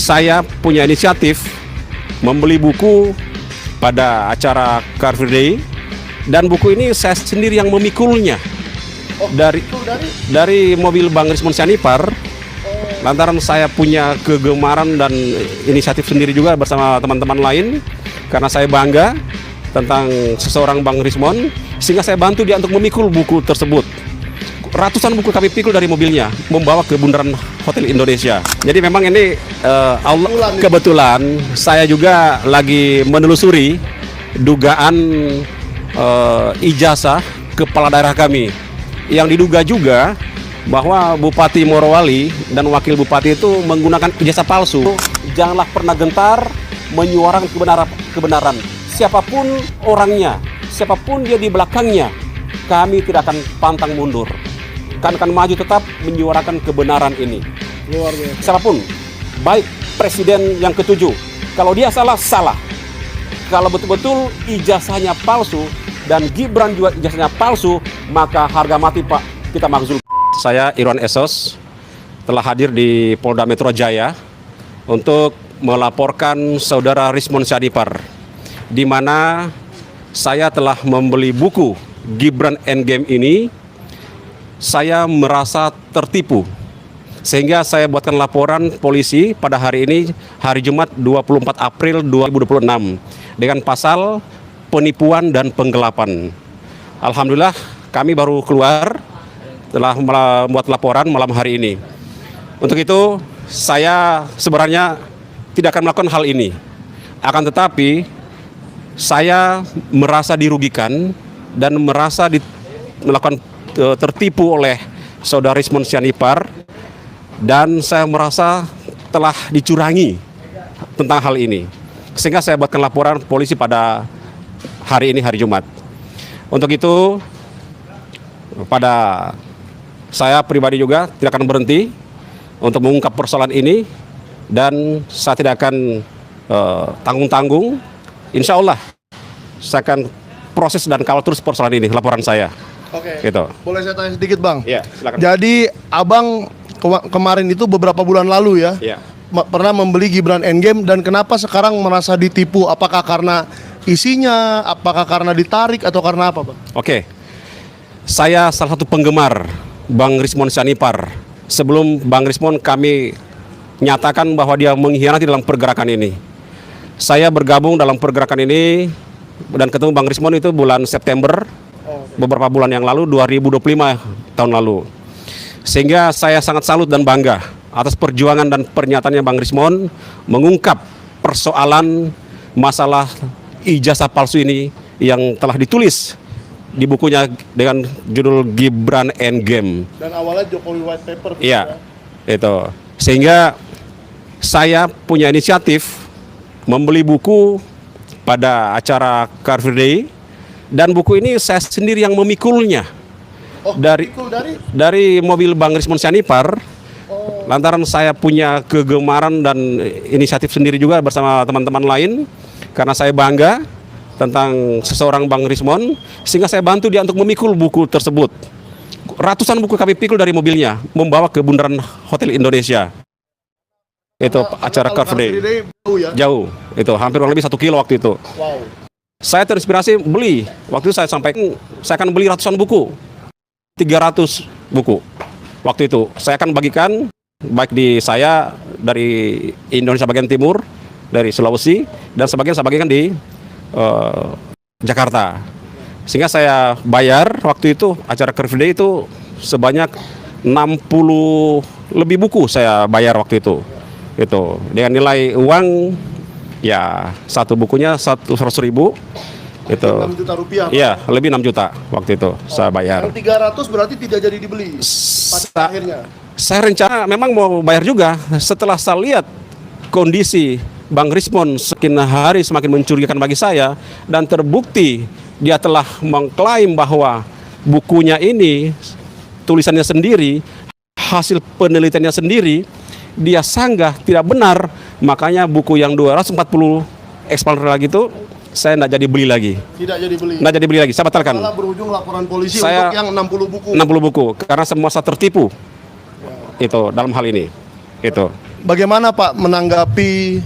saya punya inisiatif membeli buku pada acara Car Free Day, dan buku ini saya sendiri yang memikulnya dari mobil Bang Rismond Sianipar. Lantaran saya punya kegemaran dan inisiatif sendiri juga bersama teman-teman lain, karena saya bangga tentang seseorang Bang Rismond, sehingga saya bantu dia untuk memikul buku tersebut. Ratusan buku kami pikul dari mobilnya, membawa ke bundaran Hotel Indonesia. Jadi memang ini kebetulan saya juga lagi menelusuri dugaan ijazah kepala daerah kami, yang diduga juga bahwa Bupati Morowali dan Wakil Bupati itu menggunakan ijazah palsu. Janganlah pernah gentar menyuarakan kebenaran. Siapapun orangnya, siapapun dia di belakangnya, kami tidak akan pantang mundur. Kami akan maju tetap menyuarakan kebenaran ini. Luar biasa. Siapapun, baik Presiden yang ke-7, kalau dia salah, salah. Kalau betul-betul ijazahnya palsu dan Gibran juga ijazahnya palsu, maka harga mati Pak, kita makzul. Saya Irwan Esos telah hadir di Polda Metro Jaya untuk melaporkan saudara Rismond Sianipar, di mana saya telah membeli buku Gibran Endgame ini. Saya merasa tertipu, sehingga saya buatkan laporan polisi pada hari ini, hari Jumat 24 April 2026, dengan pasal penipuan dan penggelapan. Alhamdulillah kami baru keluar telah membuat laporan malam hari ini. Untuk itu saya sebenarnya tidak akan melakukan hal ini. Akan tetapi saya merasa dirugikan dan merasa melakukan tertipu oleh saudara Rismond Sianipar, dan saya merasa telah dicurangi tentang hal ini, sehingga saya buatkan laporan polisi pada hari ini, hari Jumat. Untuk itu pada saya pribadi juga tidak akan berhenti untuk mengungkap persoalan ini, dan saya tidak akan tanggung-tanggung. Insya Allah saya akan proses dan kawal terus persoalan ini, laporan saya. Oke, gitu. Boleh saya tanya sedikit Bang? Iya, silakan. Jadi Abang kemarin itu beberapa bulan lalu ya, Iya. Pernah membeli Gibran Endgame, dan kenapa sekarang merasa ditipu? Apakah karena isinya, apakah karena ditarik, atau karena apa Bang? Oke, saya salah satu penggemar Bang Rismond Sianipar. Sebelum Bang Rismond kami nyatakan bahwa dia mengkhianati dalam pergerakan ini. Saya bergabung dalam pergerakan ini dan ketemu Bang Rismond itu bulan September, beberapa bulan yang lalu, 2025 tahun lalu. Sehingga saya sangat salut dan bangga atas perjuangan dan pernyataannya Bang Rismond mengungkap persoalan masalah ijazah palsu ini yang telah ditulis di bukunya dengan judul Gibran Endgame. Dan awalnya Jokowi White Paper. Iya, itu. Sehingga saya punya inisiatif membeli buku pada acara Car Free Day, dan buku ini saya sendiri yang memikulnya dari mobil Bang Rismond Sianipar. Lantaran saya punya kegemaran dan inisiatif sendiri juga bersama teman-teman lain, karena saya bangga tentang seseorang Bang Rismond, sehingga saya bantu dia untuk memikul buku tersebut. Ratusan buku kami pikul dari mobilnya, membawa ke bundaran Hotel Indonesia. Itu acara Car Free Day. Jauh, itu hampir kurang lebih 1 kilo waktu itu. Wow. Saya terinspirasi beli. Waktu itu saya sampaikan, saya akan beli ratusan buku, 300 buku. Waktu itu saya akan bagikan, baik di saya dari Indonesia bagian timur, dari Sulawesi, dan sebagian saya bagikan di Jakarta. Sehingga saya bayar waktu itu acara Car Free Day itu sebanyak 60 lebih buku saya bayar waktu itu. Itu dengan nilai uang ya satu bukunya 100.000. Itu 6 juta rupiah. Iya, lebih 6 juta waktu itu saya bayar. Yang 300 berarti tidak jadi dibeli pada akhirnya. Saya rencana memang mau bayar juga. Setelah saya lihat kondisi Bang Rismond semakin hari semakin mencurigakan bagi saya, dan terbukti dia telah mengklaim bahwa bukunya ini tulisannya sendiri, hasil penelitiannya sendiri, dia sanggah tidak benar. Makanya buku yang 240 eksemplar lagi itu saya tidak jadi beli lagi. Tidak jadi beli. Tidak jadi beli lagi, saya batalkan. Malah berujung laporan polisi Saya untuk yang 60 buku. 60 buku, karena semua saya tertipu. Itu dalam hal ini. Itu. bagaimana Pak menanggapi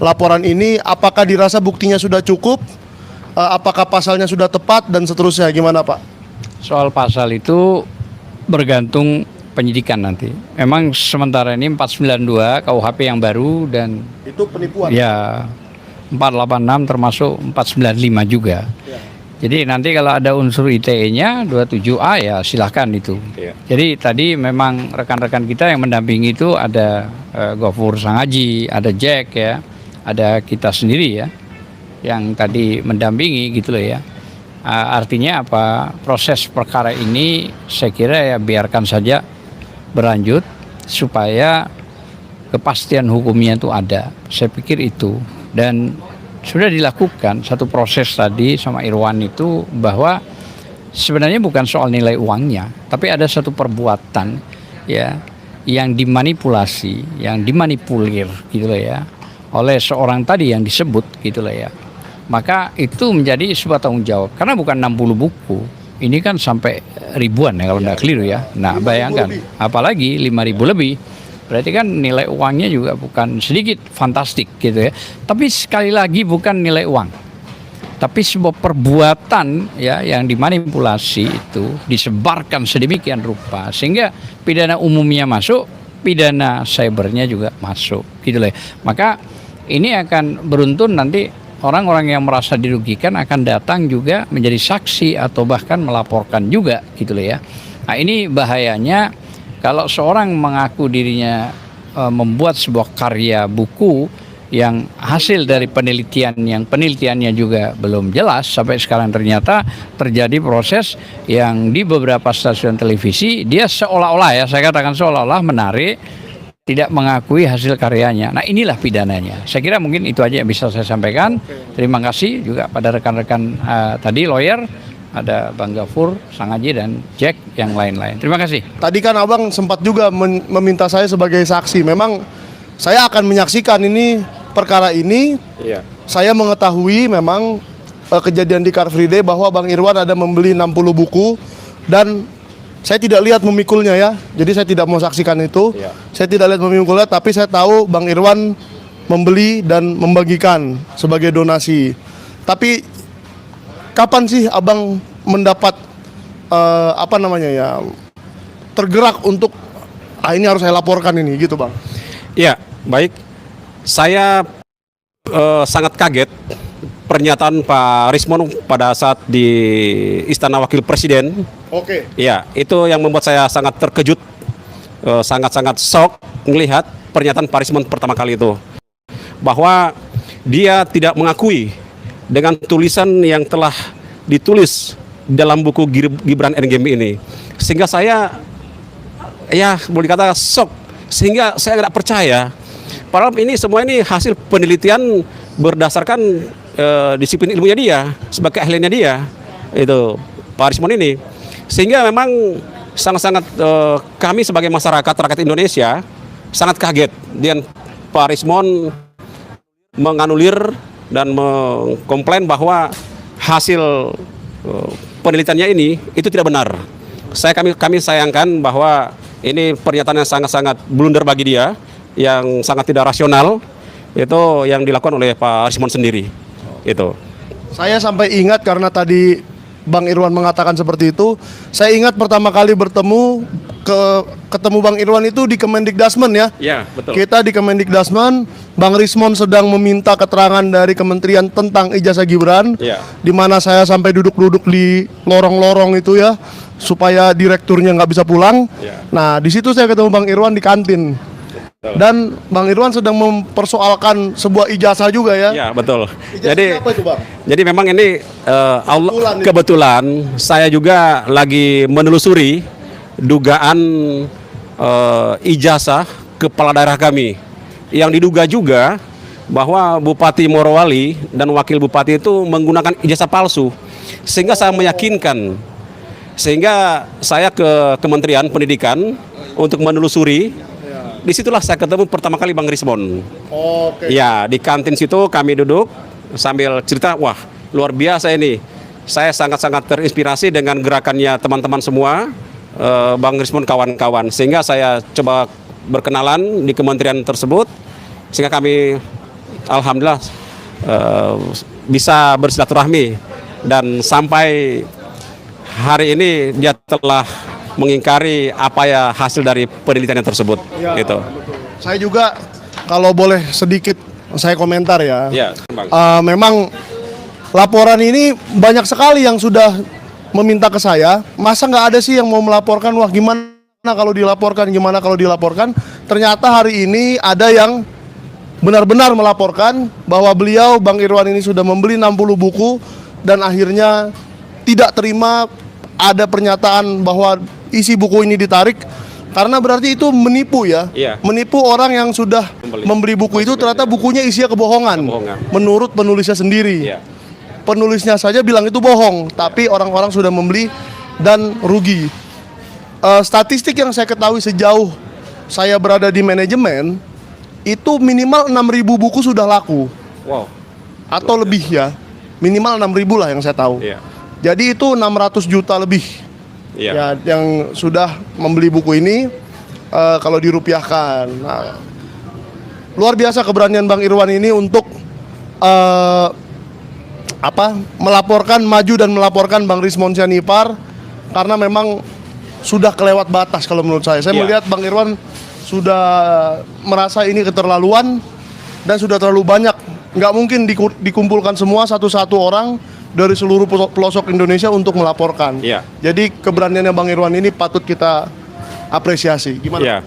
laporan ini? Apakah dirasa buktinya sudah cukup? Apakah pasalnya sudah tepat dan seterusnya? Gimana Pak? Soal pasal itu bergantung penyidikan nanti. Memang sementara ini 492 KUHP yang baru dan Itu penipuan. ya 486 termasuk 495 juga. Ya. Jadi nanti kalau ada unsur ITE-nya 27A ya silahkan itu. Iya. Jadi tadi memang rekan-rekan kita yang mendampingi itu ada Gofur Sangaji, ada Jack ya, ada kita sendiri ya yang tadi mendampingi gitu loh ya. Artinya apa? Proses perkara ini saya kira ya biarkan saja berlanjut supaya kepastian hukumnya itu ada. Saya pikir itu dan sudah dilakukan satu proses tadi sama Irwan itu bahwa sebenarnya bukan soal nilai uangnya, tapi ada satu perbuatan ya yang dimanipulasi, yang dimanipulir gitu lah ya oleh seorang tadi yang disebut gitu lah ya. Maka itu menjadi sebuah tanggung jawab karena bukan 60 buku. Ini kan sampai ribuan ya kalau tidak keliru ya. Nah, bayangkan apalagi 5.000 lebih. Berarti kan nilai uangnya juga bukan sedikit fantastik gitu ya. Tapi sekali lagi bukan nilai uang. Tapi sebuah perbuatan ya yang dimanipulasi itu disebarkan sedemikian rupa sehingga pidana umumnya masuk, pidana cybernya juga masuk gitu loh. Maka ini akan beruntun nanti orang-orang yang merasa dirugikan akan datang juga menjadi saksi atau bahkan melaporkan juga gitu loh ya. Nah, ini bahayanya kalau seorang mengaku dirinya membuat sebuah karya buku yang hasil dari penelitian yang penelitiannya juga belum jelas sampai sekarang ternyata terjadi proses yang di beberapa stasiun televisi dia seolah-olah ya saya katakan seolah-olah menarik tidak mengakui hasil karyanya. Nah inilah pidananya. Saya kira mungkin itu aja yang bisa saya sampaikan. Terima kasih juga pada rekan-rekan tadi lawyer, ada Bang Gafur, Sangaji dan Jack yang lain-lain. Terima kasih. Tadi kan Abang sempat juga meminta saya sebagai saksi. Memang saya akan menyaksikan ini perkara ini. Iya. Saya mengetahui memang kejadian di Car Free Day bahwa Bang Irwan ada membeli 60 buku dan saya tidak lihat memikulnya ya. Jadi saya tidak mau saksikan itu. Iya. Saya tidak lihat memikulnya tapi saya tahu Bang Irwan membeli dan membagikan sebagai donasi. Tapi kapan sih Abang mendapat tergerak untuk ini harus saya laporkan ini gitu Bang? Ya, baik. Saya sangat kaget pernyataan Pak Rismon pada saat di Istana Wakil Presiden. Oke. Ya, itu yang membuat saya sangat terkejut, sangat-sangat shock melihat pernyataan Pak Rismon pertama kali itu. Bahwa dia tidak mengakui dengan tulisan yang telah ditulis dalam buku Gibran NGM ini. Sehingga saya, ya boleh dikata shock. Sehingga saya tidak percaya. Padahal ini semua ini hasil penelitian berdasarkan disiplin ilmunya dia, sebagai ahlinya dia, itu Pak Rismon ini. Sehingga memang sangat-sangat kami sebagai masyarakat rakyat Indonesia sangat kaget dengan Pak Rismon menganulir dan mengkomplain bahwa hasil penelitiannya ini itu tidak benar. Kami sayangkan bahwa ini pernyataan yang sangat-sangat blunder bagi dia, yang sangat tidak rasional, itu yang dilakukan oleh Pak Rismon sendiri. Itu. Saya sampai ingat karena tadi Bang Irwan mengatakan seperti itu. Saya ingat pertama kali ketemu Bang Irwan itu di Kemendikdasmen ya. Ya, betul. Kita di Kemendikdasmen, Bang Rismon sedang meminta keterangan dari kementerian tentang ijazah Gibran. Ya. Di mana saya sampai duduk-duduk di lorong-lorong itu ya, supaya direkturnya nggak bisa pulang. Ya. Nah, di situ saya ketemu Bang Irwan di kantin. Dan Bang Irwan sedang mempersoalkan sebuah ijazah juga ya. Ya, betul. Ijazah apa itu, Bang? Jadi memang ini Kebetulan kebetulan saya juga lagi menelusuri dugaan ijazah kepala daerah kami yang diduga juga bahwa Bupati Morowali dan Wakil Bupati itu menggunakan ijazah palsu, sehingga saya meyakinkan, sehingga saya ke Kementerian Pendidikan untuk menelusuri. Disitulah saya ketemu pertama kali Bang Rismon. Oke. Ya, di kantin situ kami duduk sambil cerita, wah luar biasa ini. Saya sangat-sangat terinspirasi dengan gerakannya teman-teman semua, Bang Rismon kawan-kawan. Sehingga saya coba berkenalan di kementerian tersebut, sehingga kami alhamdulillah bisa bersilaturahmi, dan sampai hari ini dia telah mengingkari apa ya hasil dari penelitian tersebut. Ya, Gitu. betul. Saya juga kalau boleh sedikit saya komentar ya. Ya, Bang. Memang laporan ini banyak sekali yang sudah meminta ke saya. Masa nggak ada sih yang mau melaporkan? Wah, gimana kalau dilaporkan? Gimana kalau dilaporkan? Ternyata hari ini ada yang benar-benar melaporkan bahwa beliau, Bang Irwan ini sudah membeli 60 buku dan akhirnya tidak terima ada pernyataan bahwa isi buku ini ditarik, karena berarti itu menipu ya. Iya. Menipu orang yang sudah membeli buku itu, ternyata bukunya isinya kebohongan. Menurut penulisnya sendiri. Iya. Penulisnya saja bilang itu bohong, tapi orang-orang sudah membeli dan rugi. Statistik yang saya ketahui sejauh saya berada di manajemen, itu minimal 6.000 buku sudah laku. Wow. Atau lebih ya. Minimal 6.000 lah yang saya tahu. Iya. Jadi itu 600 juta lebih. Iya. Ya, yang sudah membeli buku ini kalau dirupiahkan. Nah, luar biasa keberanian Bang Irwan ini untuk melaporkan, maju dan melaporkan Bang Rismon Sianipar, karena memang sudah kelewat batas kalau menurut saya. Saya Iya. melihat Bang Irwan sudah merasa ini keterlaluan dan sudah terlalu banyak. Nggak mungkin dikumpulkan semua satu-satu orang dari seluruh pelosok Indonesia untuk melaporkan. Iya. Jadi keberaniannya Bang Irwan ini patut kita apresiasi. Gimana? Ya,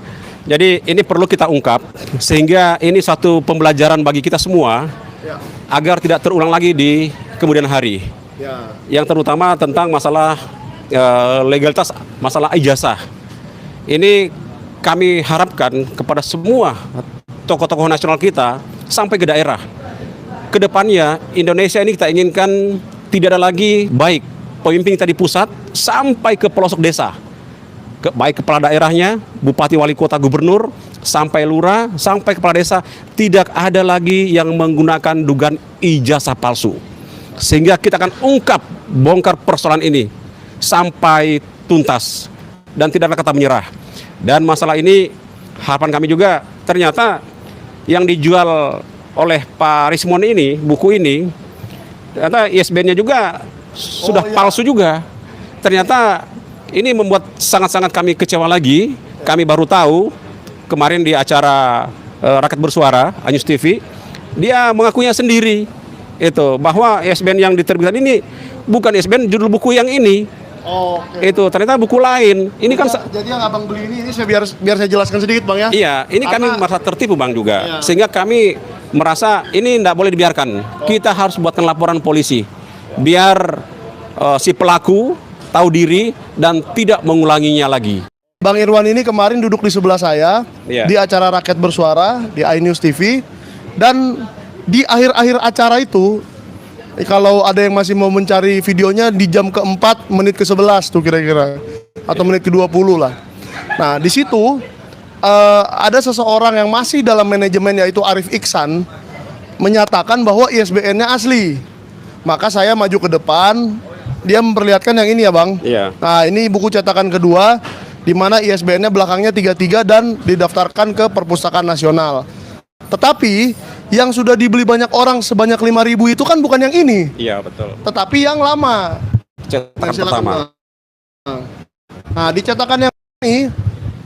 jadi ini perlu kita ungkap sehingga ini satu pembelajaran bagi kita semua Ya. agar tidak terulang lagi di kemudian hari. Ya. Yang terutama tentang masalah legalitas, masalah ijazah. Ini kami harapkan kepada semua tokoh-tokoh nasional kita sampai ke daerah. Kedepannya Indonesia ini kita inginkan tidak ada lagi baik pemimpin kita di pusat sampai ke pelosok desa. Baik kepala daerahnya, bupati, wali kota, gubernur, sampai lurah, sampai kepala desa, tidak ada lagi yang menggunakan dugaan ijazah palsu. Sehingga kita akan ungkap, bongkar persoalan ini sampai tuntas dan tidak ada kata menyerah. Dan masalah ini harapan kami juga, ternyata yang dijual oleh Pak Rismon ini, buku ini, ternyata ISBN-nya juga sudah palsu juga. Ternyata ini membuat sangat-sangat kami kecewa lagi. Kami baru tahu kemarin di acara Rakyat Bersuara, Anyus TV, dia mengakuinya sendiri itu bahwa ISBN yang diterbitkan ini bukan ISBN judul buku yang ini. Oke. Itu ternyata buku lain. Ini kan Jadi yang abang beli ini saya biar saya jelaskan sedikit Bang ya. iya, ini kami merasa tertipu Bang juga. Iya. Sehingga kami merasa ini tidak boleh dibiarkan. Kita harus buatkan laporan polisi biar si pelaku tahu diri dan tidak mengulanginya lagi. Bang Irwan ini kemarin duduk di sebelah saya Iya. di acara Rakyat Bersuara di iNews TV, dan di akhir-akhir acara itu kalau ada yang masih mau mencari videonya di jam keempat menit ke-11 tuh kira-kira, atau menit ke-20 lah. Nah di situ ada seseorang yang masih dalam manajemen, yaitu Arif Iksan, menyatakan bahwa ISBN-nya asli. Maka saya maju ke depan, dia memperlihatkan yang ini ya Bang. Iya. Nah ini buku cetakan kedua, di mana ISBN-nya belakangnya 33 dan didaftarkan ke Perpustakaan Nasional. Tetapi yang sudah dibeli banyak orang sebanyak 5.000 itu kan bukan yang ini, Iya, betul. tetapi yang lama. Cetakan Silakan, pertama. Bang. Nah di cetakan yang ini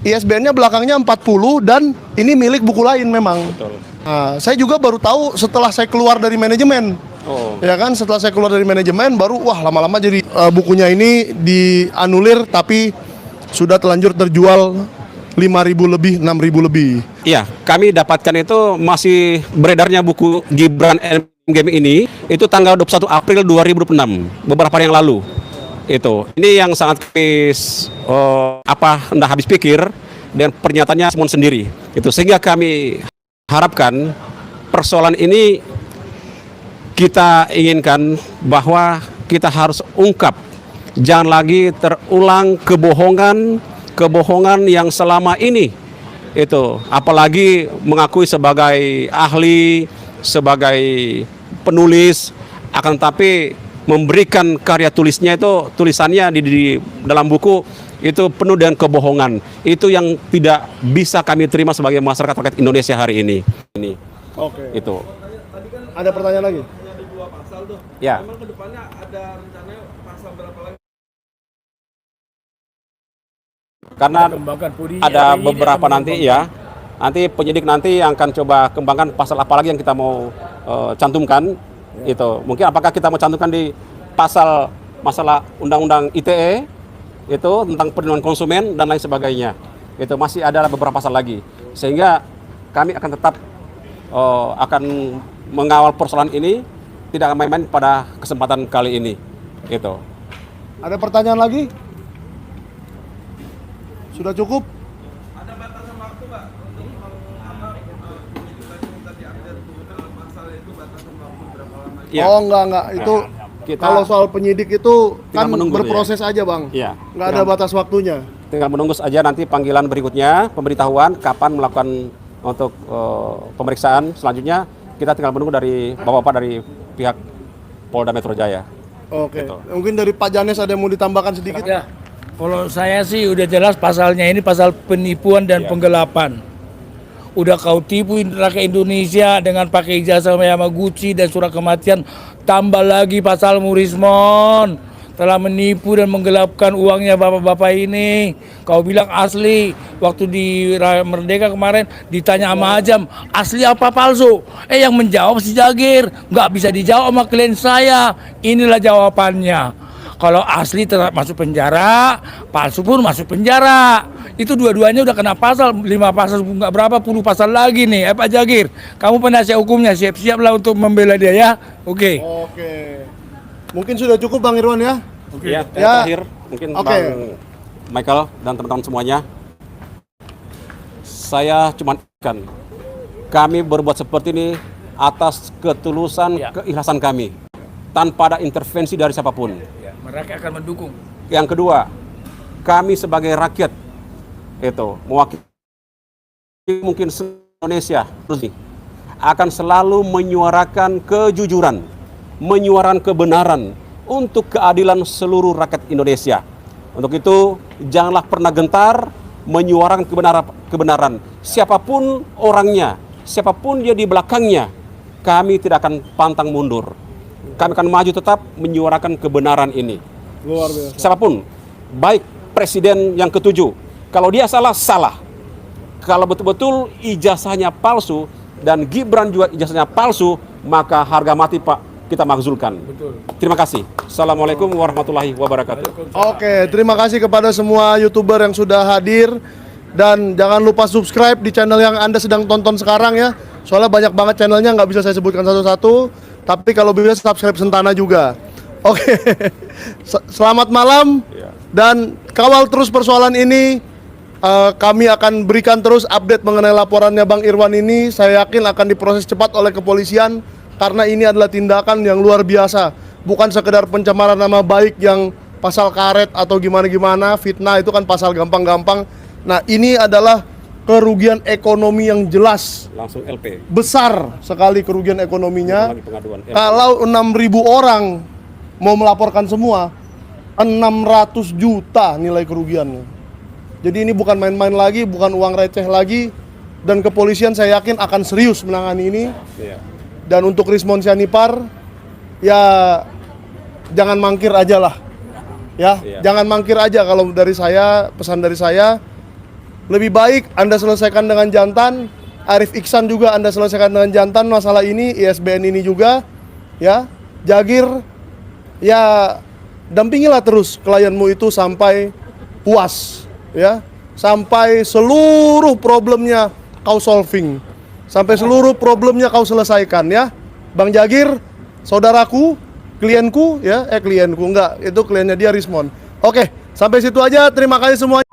ISBN-nya belakangnya 40 dan ini milik buku lain memang. Betul. Nah, saya juga baru tahu setelah saya keluar dari manajemen. Oh. Ya kan, setelah saya keluar dari manajemen baru wah lama-lama jadi bukunya ini dianulir, tapi sudah terlanjur terjual 5.000 lebih, 6.000 lebih. Iya, kami dapatkan itu masih beredarnya buku Gibran Game ini itu tanggal 21 April 2006, beberapa hari yang lalu. Itu. Ini yang sangat hendak habis pikir dan pernyataannya Simon sendiri. Itu sehingga kami harapkan persoalan ini kita inginkan bahwa kita harus ungkap, jangan lagi terulang kebohongan yang selama ini itu, apalagi mengakui sebagai ahli, sebagai penulis, akan tapi memberikan karya tulisnya itu tulisannya di dalam buku itu penuh dengan kebohongan. Itu yang tidak bisa kami terima sebagai masyarakat rakyat Indonesia hari ini. Oke. Itu. Ada pertanyaan lagi? Ya. Karena ada beberapa nanti ya. Nanti penyidik nanti yang akan coba kembangkan pasal apa lagi yang kita mau cantumkan. Itu. Mungkin apakah kita mau cantumkan di pasal masalah Undang-Undang ITE itu tentang perlindungan konsumen dan lain sebagainya. Itu masih ada beberapa pasal lagi. Sehingga kami akan tetap akan mengawal persoalan ini, tidak main-main pada kesempatan kali ini. Gitu. Ada pertanyaan lagi? Sudah cukup? Ada batasan waktu, Pak, untuk tadi update tentang masalah itu, batasan waktu berapa lama? Ya. Oh enggak itu Kita kalau soal penyidik itu kan menunggu, berproses aja Bang. Iya. Nggak ada batas waktunya. tinggal menunggu saja nanti panggilan berikutnya, pemberitahuan kapan melakukan untuk pemeriksaan selanjutnya. Kita tinggal menunggu dari Bapak-bapak dari pihak Polda Metro Jaya. Oke. Gitu. Mungkin dari Pak Janes ada yang mau ditambahkan sedikit? Ya, kalau saya sih udah jelas pasalnya ini pasal penipuan dan penggelapan. Udah kau tipu rakyat Indonesia dengan pakai ijazah Yamaguchi dan surat kematian, tambah lagi pasal Murismon telah menipu dan menggelapkan uangnya bapak-bapak ini. Kau bilang asli, waktu di Raya Merdeka kemarin ditanya sama Ajam, asli apa palsu? Yang menjawab si Jagir, nggak bisa dijawab sama klien saya. Inilah jawabannya. Kalau asli tetap masuk penjara, palsu pun masuk penjara. Itu dua-duanya udah kena pasal, 5 pasal, nggak berapa puluh pasal lagi nih. Pak Jagir, kamu penasihat hukumnya, siap-siaplah untuk membela dia ya. Oke. Oke. Mungkin sudah cukup Bang Irwan ya? Ya, yang Ya. terakhir mungkin Oke. Bang Michael dan teman-teman semuanya. Saya cuma kami berbuat seperti ini atas ketulusan, keikhlasan kami, tanpa ada intervensi dari siapapun. Ya, mereka akan mendukung. Yang kedua, kami sebagai rakyat itu mewakili mungkin Indonesia akan selalu menyuarakan kejujuran, menyuarakan kebenaran untuk keadilan seluruh rakyat Indonesia. Untuk itu, janganlah pernah gentar menyuarakan kebenaran. Siapapun orangnya, siapapun dia di belakangnya, kami tidak akan pantang mundur. Kami akan maju tetap menyuarakan kebenaran ini. Luar biasa. Siapapun, baik presiden yang ketujuh, kalau dia salah, salah. Kalau betul-betul ijazahnya palsu dan Gibran juga ijazahnya palsu, maka harga mati Pak kita makzulkan. Betul. Terima kasih. Assalamualaikum warahmatullahi wabarakatuh. Oke, terima kasih kepada semua YouTuber yang sudah hadir. Dan jangan lupa subscribe di channel yang Anda sedang tonton sekarang ya. Soalnya banyak banget channelnya, nggak bisa saya sebutkan satu-satu. Tapi kalau bisa subscribe Sentana juga. Oke, selamat malam. Dan kawal terus persoalan ini. Kami akan berikan terus update mengenai laporannya Bang Irwan ini. Saya yakin akan diproses cepat oleh kepolisian. Karena ini adalah tindakan yang luar biasa. Bukan sekedar pencemaran nama baik yang pasal karet atau gimana-gimana. Fitnah itu kan pasal gampang-gampang. Nah ini adalah kerugian ekonomi yang jelas. Langsung LP. Besar sekali kerugian ekonominya. Lagi pengaduan LP. Kalau 6.000 orang mau melaporkan semua, 600 juta nilai kerugiannya. Jadi ini bukan main-main lagi, bukan uang receh lagi. Dan kepolisian saya yakin akan serius menangani ini. Iya. Dan untuk Rismon Sianipar, ya jangan mangkir aja lah. Ya, Iya. jangan mangkir aja. Kalau dari saya, pesan dari saya, lebih baik Anda selesaikan dengan jantan. Arif Iksan juga Anda selesaikan dengan jantan masalah ini, ISBN ini juga. Ya, Jagir, ya dampingilah terus klienmu itu sampai puas. Ya, sampai seluruh problemnya kau solving. Sampai seluruh problemnya kau selesaikan ya. Bang Jagir, saudaraku, klienku ya, klienku enggak, itu kliennya dia Rismon. Oke, sampai situ aja. Terima kasih semuanya.